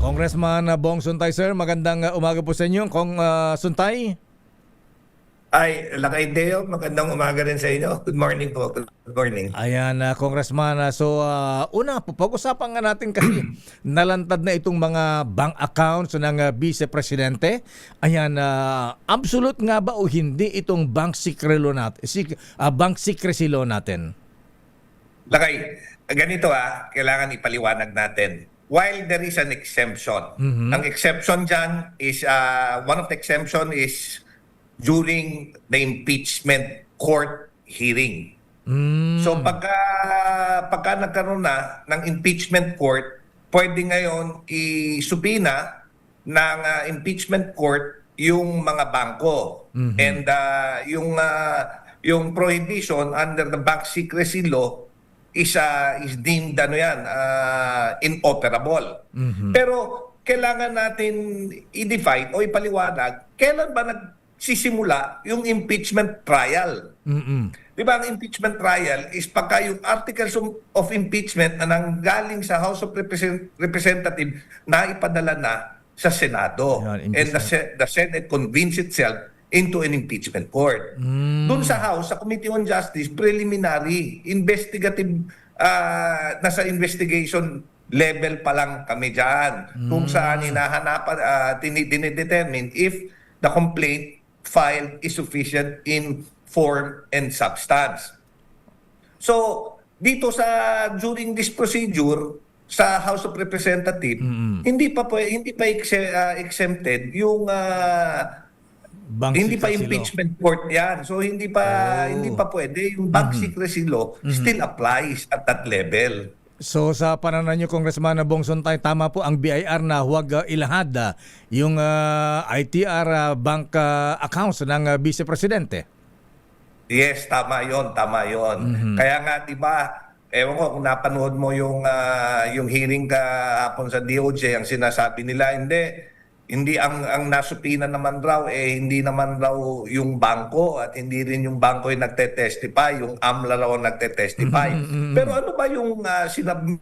Congressman Bong Suntay, sir. Magandang umaga po sa inyo, Kong Suntay. Ay, Lakay Deo, magandang umaga rin sa inyo. Good morning po. Good morning. Ayan, Congressman. Una po, pag-usapan nga natin kasi nalantad na itong mga bank accounts ng Vice Presidente. Ayan, absolute nga ba o hindi itong bank secrecy law natin? Bank secrecy law natin? Lakay, ganito kailangan ipaliwanag natin. While there is an exemption, ang exception dyan is, one of the exemption is during the impeachment court hearing. So pagka nagkaroon na ng impeachment court, pwede ngayon isubina ng impeachment court yung mga bangko. And yung prohibition under the bank secrecy law is deemed inoperable. Pero kailangan natin i-define o ipaliwanag kailan ba nagsisimula yung impeachment trial. Di ba ang impeachment trial is pagka yung articles of impeachment na nanggaling sa House of Representatives na ipadala na sa Senado. Yan, And the Senate convenes itself into an impeachment court. Doon sa House, sa Committee on Justice, preliminary, investigative, nasa investigation level pa lang kami dyan. Kung saan hinahanapan, dinidetermine if the complaint filed is sufficient in form and substance. So, dito during this procedure sa House of Representatives, hindi pa exempted yung hindi pa impeachment court yan. So hindi pa pwede yung bank secrecy law still applies at that level. So sa pananaw niyo, Congressman Bong Suntay, tama po ang BIR na huwag ilahad yung ITR bank accounts ng Vice Presidente? Yes, tama yon. Kaya nga, di ba, ewan ko kung napanood mo yung hearing kahapon sa DOJ, ang sinasabi nila, hindi ang nasupina naman raw, hindi naman raw yung bangko at hindi rin yung bangko yung nagte-testify, yung AMLA raw nagte-testify. Pero ano ba yung sinabi?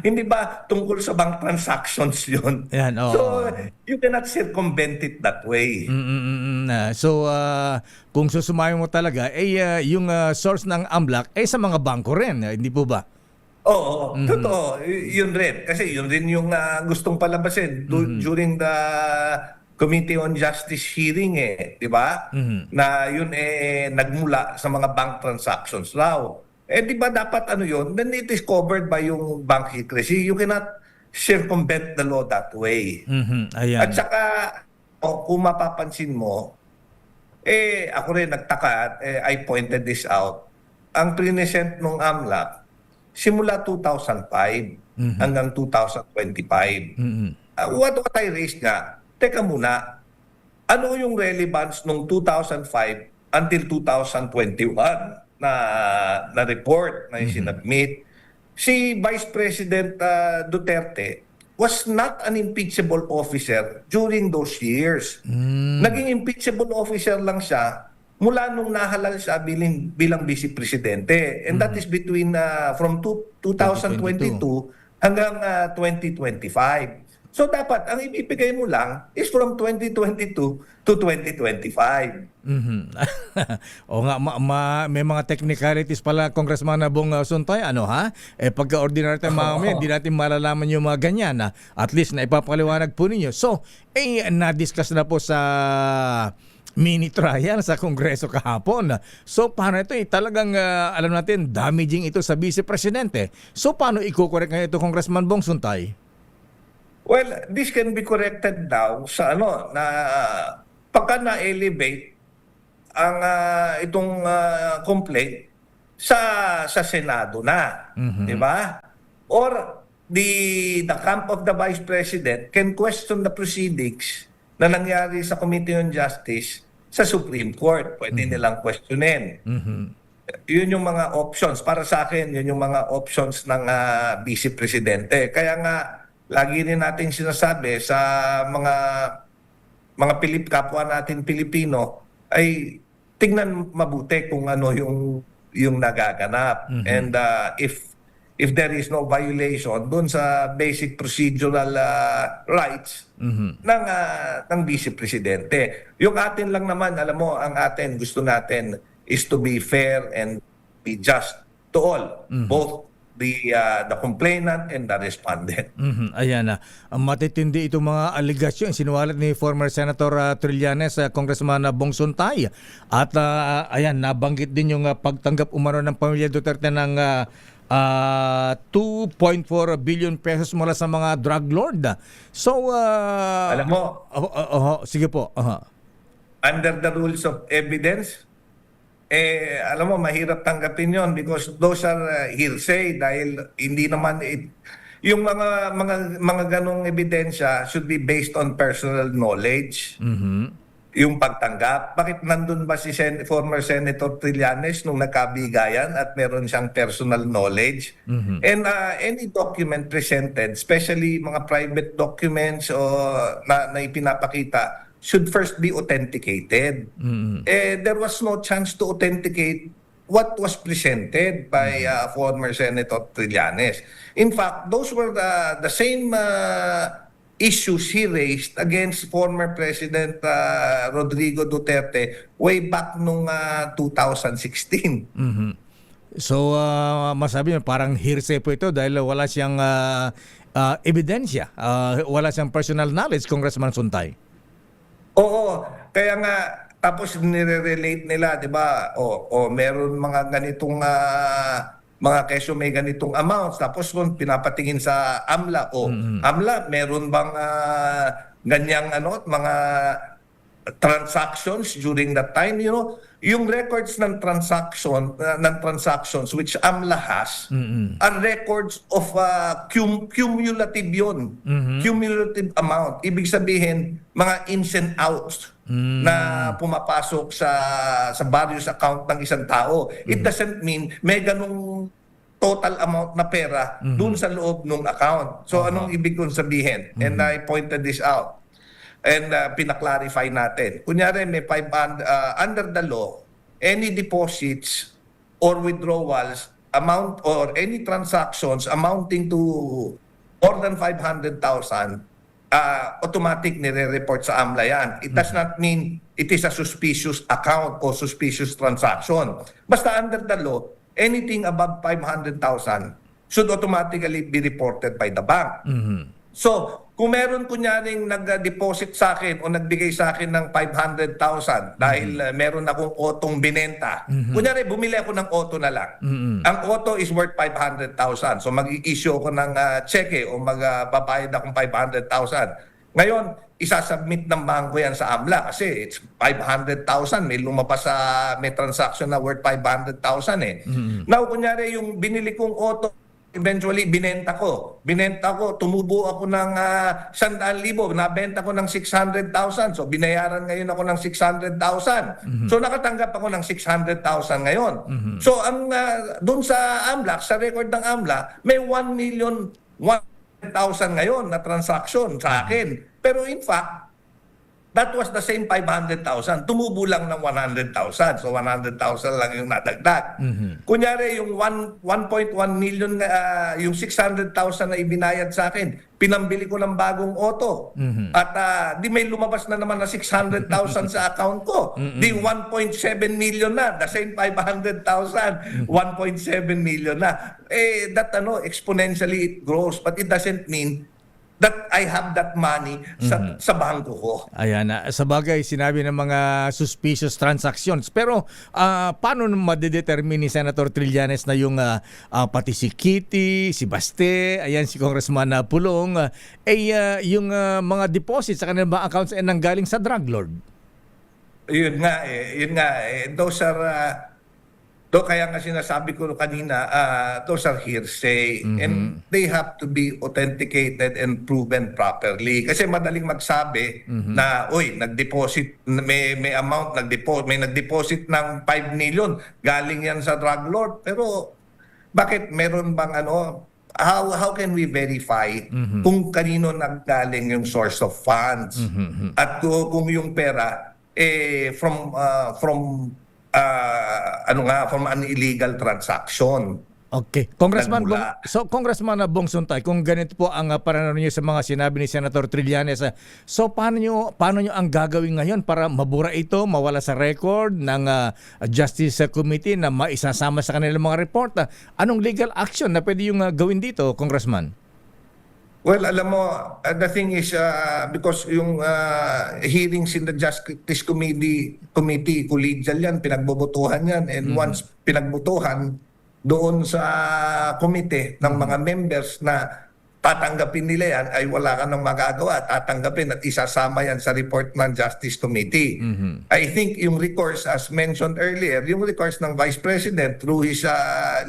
Hindi ba tungkol sa bank transactions yun? Yan, So, you cannot circumvent it that way. So, kung susumayo mo talaga, yung source ng AMLAC sa mga bangko rin, hindi po ba? Oo, totoo. Yun rin. Kasi yun rin yung gustong palabasin during the Committee on Justice hearing di ba? Na yun nagmula sa mga bank transactions raw. Di ba dapat yun? Then it is covered by yung bank secrecy. You cannot circumvent the law that way. Ayan. At saka, kung mapapansin mo, ako rin nagtaka, I pointed this out. Ang present nung AMLAC, simula 2005 hanggang 2025. What I raised nga, teka muna, ano yung relevance nung 2005 until 2021 na report na sinubmit? Si Vice President Duterte was not an impeachable officer during those years. Naging impeachable officer lang siya mula nung nahalal siya bilang Vice Presidente. And that is between from 2022 hanggang 2025. So dapat ang ibibigay mo lang is from 2022 to 2025. O nga, may mga technicalities pala, Congressman Bong Suntay, pagka-ordinary tayo hindi natin malalaman yung mga ganyan. At least na ipapaliwanag po ninyo. So, na-discuss na po sa mini trial sa Kongreso kahapon. So paano ito? Talagang alam natin, damaging ito sa Vice Presidente. So paano i-correct ngayon ito, Congressman Bong Suntay? Well, this can be corrected now sa na pagka na-elevate ang itong complaint sa Senado na, di ba? Or the camp of the Vice President can question the proceedings na nangyari sa Committee on Justice sa Supreme Court. Pwede nilang questionin. Yun yung mga options. Para sa akin, yun yung mga options ng Vice Presidente. Kaya nga, lagi rin natin sinasabi sa mga kapwa natin Pilipino, ay tingnan mabuti kung ano yung nagaganap. And if if there is no violation doon sa basic procedural rights ng Vice Presidente. Yung atin lang naman, alam mo, ang atin, gusto natin is to be fair and be just to all, both the complainant and the respondent. Ayan na. Matitindi itong mga aligasyon sinuwalat ni former Senator Trillanes, Congressman Bong Suntay. At ayan, nabanggit din yung pagtanggap umano ng pamilya Duterte ng 2.4 billion pesos mula sa mga drug lord. So, Alam mo, sige po. under the rules of evidence, alam mo, mahirap tanggapin yon because those are hearsay dahil hindi naman yung mga ganong ebidensya should be based on personal knowledge. Yung pagtanggap. Bakit nandun ba si former Senator Trillanes nung nagkabigayan at meron siyang personal knowledge? And any document presented, especially mga private documents na ipinapakita, should first be authenticated. There was no chance to authenticate what was presented by former Senator Trillanes. In fact, those were the same issues he raised against former President Rodrigo Duterte way back nung 2016. So, masabi mo, parang hearsay po ito dahil wala siyang ebidensya, wala siyang personal knowledge, Congressman Suntay. Oo, kaya nga tapos nire-relate nila, 'di ba? Meron mga ganitong mga kesyo may ganitong amounts tapos kung pinapatingin sa AMLA, AMLA meron bang ganyang mga transactions during that time, yung records ng transactions which AMLA has are records of cumulative yun, cumulative amount. Ibig sabihin mga ins and outs na pumapasok sa various account ng isang tao. It doesn't mean may ganung total amount na pera dun sa loob ng account. So anong ibig kong sabihin? And I pointed this out. And pinaklarify natin. Kunyari may 500, under the law, any deposits or withdrawals amount or any transactions amounting to more than 500,000, automatic nire-report sa AMLA yan. It does not mean it is a suspicious account or suspicious transaction. Basta under the law, anything above 500,000 should automatically be reported by the bank. So, kung meron kunyaring nag-deposit sa akin o nagbigay sa akin ng 500,000 dahil meron akong otong binenta. Kunyari, bumili ako ng auto na lang. Ang auto is worth 500,000. So mag-i-issue ako ng cheque o magbabayad akong 500,000. Ngayon, isasubmit ng bangko yan sa AMLA kasi it's 500,000. May lumabas may transaction na worth 500,000 eh. Now, kunyari, yung binili kong auto, eventually, binenta ko, tumubo ako ng 100,000, nabenta ko ng 600,000. So, binayaran ngayon ako ng 600,000. So, nakatanggap ako ng 600,000 ngayon. So, ang doon sa AMLA, sa record ng AMLA, may 1,100,000 ngayon na transaction sa akin. Pero in fact, that was the same 500,000. Tumubo lang ng 100,000. So 100,000 lang yung nadagdag. Kunyari yung 1.1 million, yung 600,000 na ibinayad sa akin, pinambili ko ng bagong auto. At di may lumabas na naman na 600,000 sa account ko. Di 1.7 million na. The same 500,000, 1.7 million na. That exponentially it grows. But it doesn't mean that I have that money sa bangko ko. Ayan, sa bagay sinabi ng mga suspicious transactions. Pero paano madedetermine ni Senator Trillanes na yung pati si Kitty, si Baste, ayan si Congressman Pulong, yung mga deposits sa kanilang mga accounts ay nanggaling sa drug lord? Yun nga. Those are kaya nga sinasabi ko kanina, those are hearsay and they have to be authenticated and proven properly. Kasi madaling magsabi na, nag-deposit, may amount, may nag-deposit ng 5 million, galing yan sa drug lord. Pero bakit meron bang how can we verify kung kanino naggaling yung source of funds? At kung yung pera, from an illegal transaction. Okay. Congressman Nagmula. Congressman Bong Suntay, kung ganito po ang pananaw niyo sa mga sinabi ni Senator Trillanes, so paano niyo ang gagawin ngayon para mabura ito, mawala sa record ng Justice Committee na maisasama sa kanilang mga report? Anong legal action na pwede yung gawin dito, Congressman? Well, alam mo, the thing is, because yung hearings in the Justice Committee, collegial yan, pinagbubutuhan yan. And once pinagbutuhan, doon sa komite ng mga members na tatanggapin nila yan, ay wala ka nang magagawa. Tatanggapin at isasama yan sa report ng Justice Committee. I think yung recourse, as mentioned earlier, yung recourse ng Vice President through his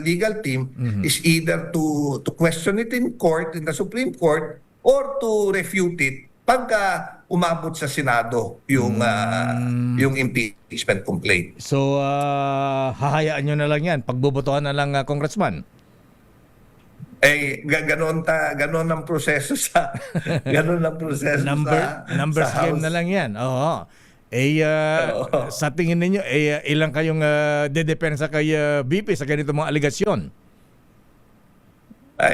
legal team is either to question it in court, in the Supreme Court, or to refute it pagka umabot sa Senado yung impeachment complaint. So, hahayaan nyo na lang yan. Pagbubutuhan na lang, Congressman. Ganoon ang proseso sa Numbers sa game House. na lang yan. Oo. Sa tingin ninyo, ilang kayong dedepensa kay BP sa ganito mga aligasyon?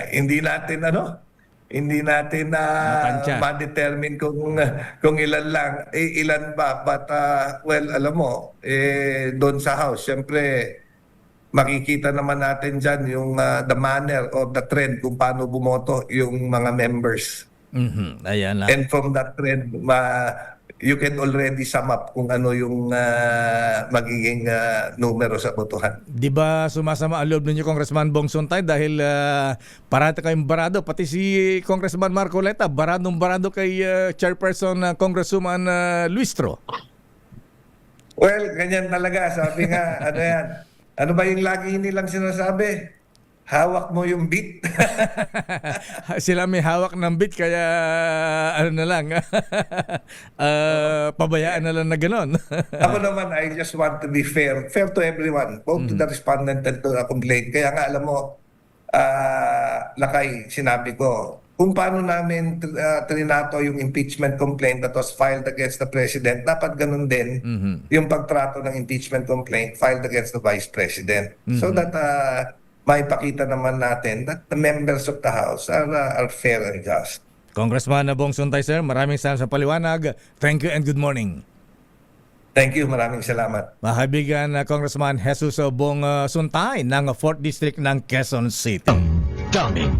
Hindi natin Matansya. ma-determine kung ilan lang, ilan ba, but well, alam mo, doon sa House, syempre makikita naman natin dyan yung the manner or the trend kung paano bumoto yung mga members. Ayan lang. And from that trend, you can already sum up kung ano yung magiging numero sa botohan. Di ba sumasama ang loob ninyo, Congressman Bong Suntay, dahil parati kayong barado, pati si Congressman Marcoleta, barado kay Chairperson Congresswoman Luistro. Well, ganyan talaga. Sabi nga, ano yan? Ano ba yung lagi nilang sinasabi? Hawak mo yung beat. Sila may hawak ng bit, kaya ano na lang, pabayaan na lang na gano'n. Ako naman, I just want to be fair. Fair to everyone, both to the respondent and to the complaint. Kaya nga, alam mo, Lakay, sinabi ko, kung paano namin trinato yung impeachment complaint that was filed against the President, dapat ganun din yung pagtrato ng impeachment complaint filed against the Vice President. So that maipakita naman natin that the members of the House are fair and just. Congressman Bong Suntay, sir, maraming salamat sa paliwanag. Thank you and good morning. Thank you, maraming salamat. Mga kaibigan, Congressman Jesus Bong Suntay ng 4th District ng Quezon City. Daming